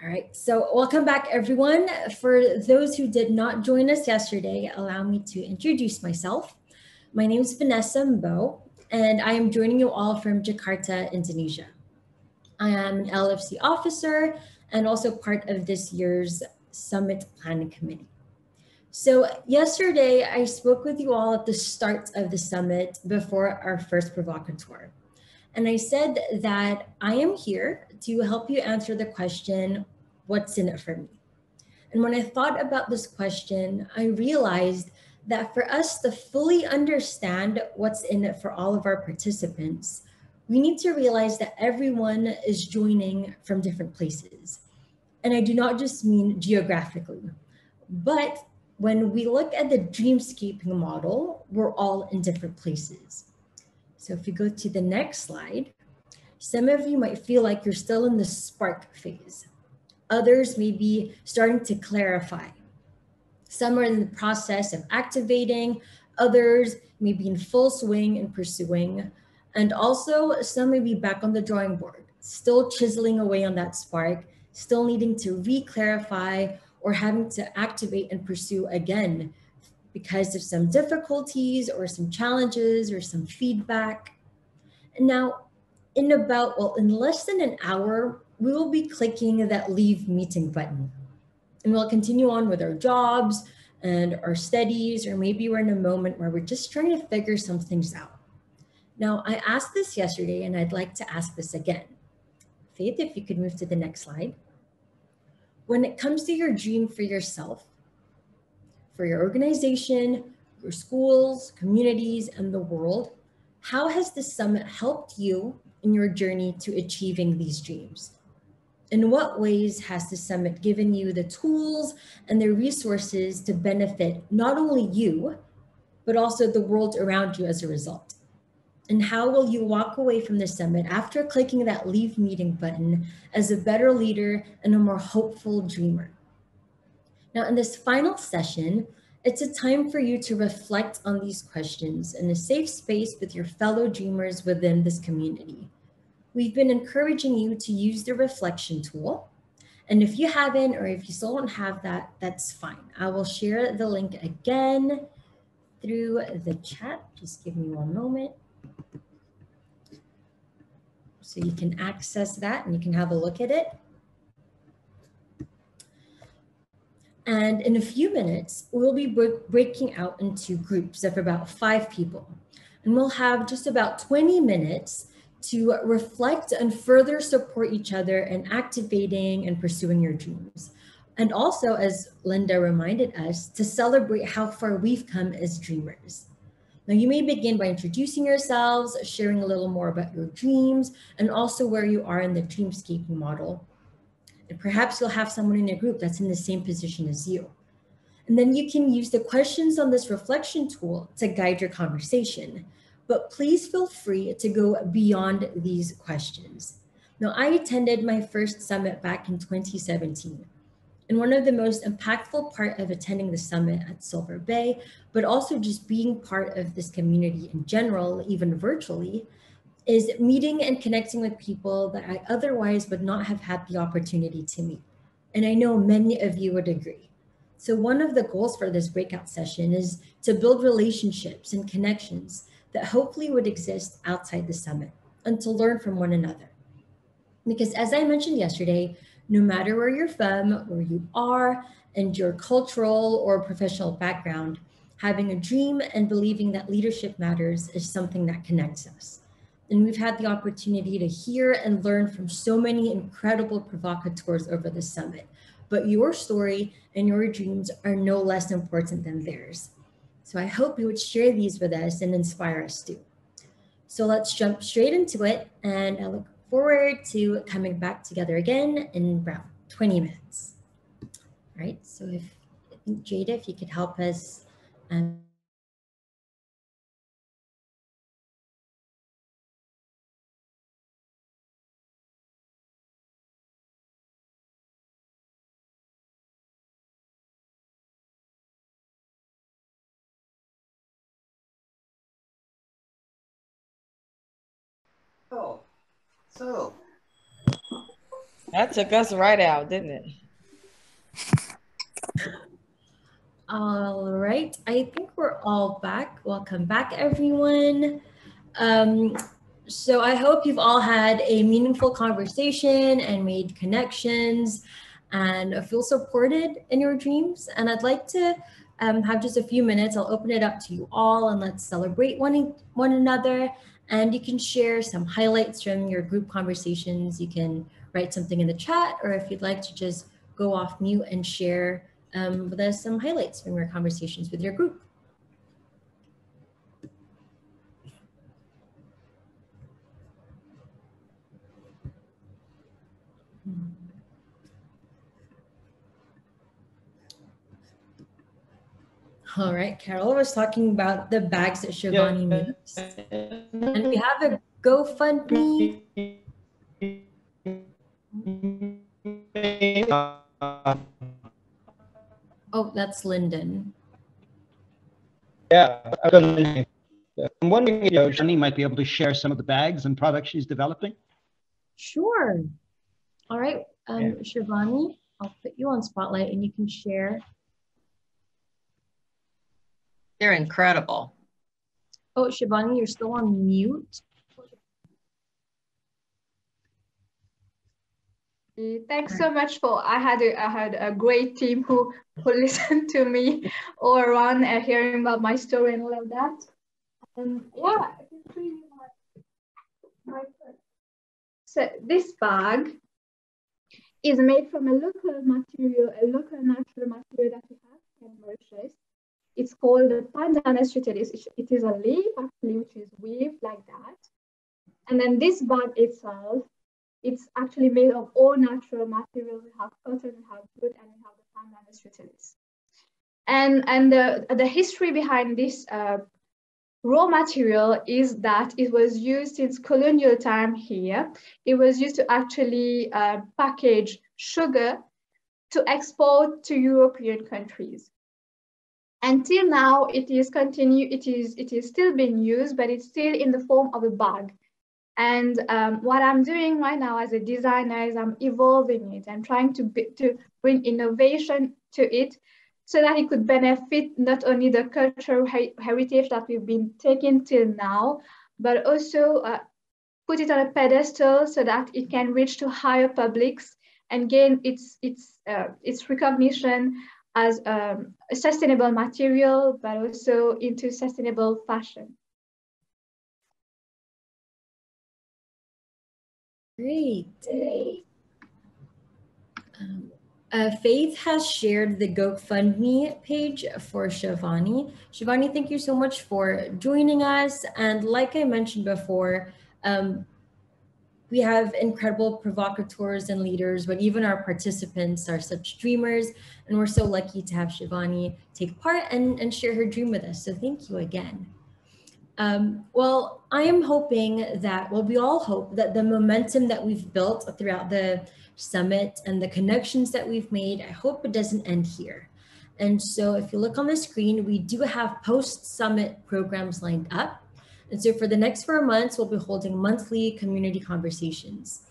All right, so welcome back, everyone. For those who did not join us yesterday, allow me to introduce myself. My name is Vanessa Mbouw, and I am joining you all from Jakarta, Indonesia. I am an LFC officer and also part of this year's Summit Planning Committee. So, yesterday, I spoke with you all at the start of the summit before our first provocateur. And I said that I am here to help you answer the question, what's in it for me? And when I thought about this question, I realized that for us to fully understand what's in it for all of our participants, we need to realize that everyone is joining from different places. And I do not just mean geographically, but when we look at the dreamscaping model, we're all in different places. So if you go to the next slide, some of you might feel like you're still in the spark phase. Others may be starting to clarify. Some are in the process of activating, others may be in full swing and pursuing, and also some may be back on the drawing board, still chiseling away on that spark, still needing to re-clarify or having to activate and pursue again because of some difficulties or some challenges or some feedback. Now, in less than an hour, we will be clicking that leave meeting button. And we'll continue on with our jobs and our studies, or maybe we're in a moment where we're just trying to figure some things out. Now, I asked this yesterday, and I'd like to ask this again. Faith, if you could move to the next slide. When it comes to your dream for yourself, for your organization, your schools, communities, and the world, how has the summit helped you in your journey to achieving these dreams? In what ways has the summit given you the tools and the resources to benefit not only you, but also the world around you as a result? And how will you walk away from the summit after clicking that leave meeting button as a better leader and a more hopeful dreamer? Now, in this final session, it's a time for you to reflect on these questions in a safe space with your fellow dreamers within this community. We've been encouraging you to use the reflection tool. And if you haven't, or if you still don't have that, that's fine. I will share the link again through the chat. Just give me one moment. So you can access that and you can have a look at it. And in a few minutes, we'll be breaking out into groups of about 5 people. And we'll have just about 20 minutes to reflect and further support each other in activating and pursuing your dreams. And also, as Linda reminded us, to celebrate how far we've come as dreamers. Now, you may begin by introducing yourselves, sharing a little more about your dreams, and also where you are in the dreamscaping model. And perhaps you'll have someone in your group that's in the same position as you. And then you can use the questions on this reflection tool to guide your conversation. But please feel free to go beyond these questions. Now, I attended my first summit back in 2017. And one of the most impactful part of attending the summit at Silver Bay, but also just being part of this community in general, even virtually, is meeting and connecting with people that I otherwise would not have had the opportunity to meet. And I know many of you would agree. So one of the goals for this breakout session is to build relationships and connections that hopefully would exist outside the summit and to learn from one another. Because as I mentioned yesterday, no matter where you're from, where you are, and your cultural or professional background, having a dream and believing that leadership matters is something that connects us. And we've had the opportunity to hear and learn from so many incredible provocateurs over the summit. But your story and your dreams are no less important than theirs. So I hope you would share these with us and inspire us too. So let's jump straight into it. And I look forward to coming back together again in around 20 minutes. All right, so I think Jada, if you could help us. Oh, so That took us right out, didn't it? All right, I think we're all back. Welcome back, everyone. Um, so I hope you've all had a meaningful conversation and made connections and feel supported in your dreams. And I'd like to have just a few minutes. I'll open it up to you all and let's celebrate one another. And you can share some highlights from your group conversations. You can write something in the chat, or if you'd like to just go off mute and share with us some highlights from your conversations with your group. All right, Carol was talking about the bags that Shivani makes. And we have a GoFundMe. Oh, that's Lyndon. Yeah, I'm wondering if Shani might be able to share some of the bags and products she's developing. Sure. All right, Shivani, I'll put you on spotlight and you can share. They're incredible. Oh, Shivani, you're still on mute. Thanks so much for, I had a great team who listened to me all around hearing about my story and all of that. Yeah, it's really my so this bag is made from a local material, a local natural material that we have in Mauritius. It's called the pandanus utilis. It is a leaf actually, which is weaved like that. And then this bag itself, it's actually made of all natural materials. We have cotton, we have wood, and we have the pandanus utilis. And the history behind this raw material is that it was used since colonial time here. It was used to actually package sugar to export to European countries. Until now, it is still being used, but it's still in the form of a bag. And what I'm doing right now as a designer is I'm evolving it and trying to bring innovation to it so that it could benefit not only the cultural heritage that we've been taking till now, but also put it on a pedestal so that it can reach to higher publics and gain its recognition as a sustainable material, but also into sustainable fashion. Great. Faith has shared the GoFundMe page for Shivani. Shivani, thank you so much for joining us. And like I mentioned before, we have incredible provocateurs and leaders, but even our participants are such dreamers. And we're so lucky to have Shivani take part and share her dream with us. So thank you again. Well, I am hoping that, well, we all hope that the momentum that we've built throughout the summit and the connections that we've made, I hope it doesn't end here. And so if you look on the screen, we do have post-summit programs lined up. And so for the next 4 months, we'll be holding monthly community conversations.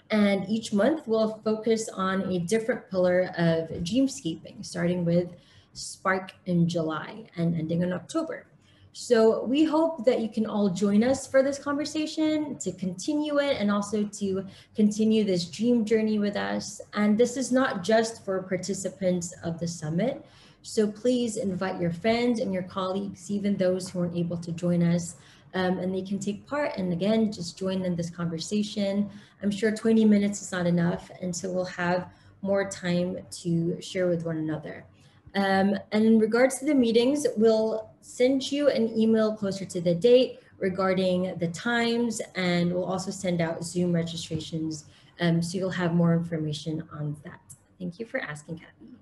And each month we'll focus on a different pillar of dreamscaping, starting with Spark in July and ending in October. So we hope that you can all join us for this conversation, to continue it, and also to continue this dream journey with us. And this is not just for participants of the summit. So please invite your friends and your colleagues, even those who aren't able to join us, and they can take part. And again, just join in this conversation. I'm sure 20 minutes is not enough. And so we'll have more time to share with one another. And in regards to the meetings, we'll send you an email closer to the date regarding the times, and we'll also send out Zoom registrations, so you'll have more information on that. Thank you for asking, Kathy.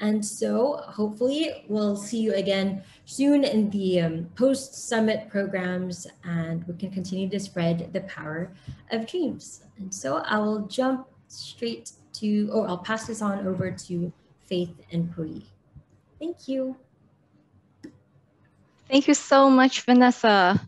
And so hopefully we'll see you again soon in the post-summit programs, and we can continue to spread the power of dreams. And so I will jump straight to, I'll pass this on over to Faith and Puri. Thank you. Thank you so much, Vanessa.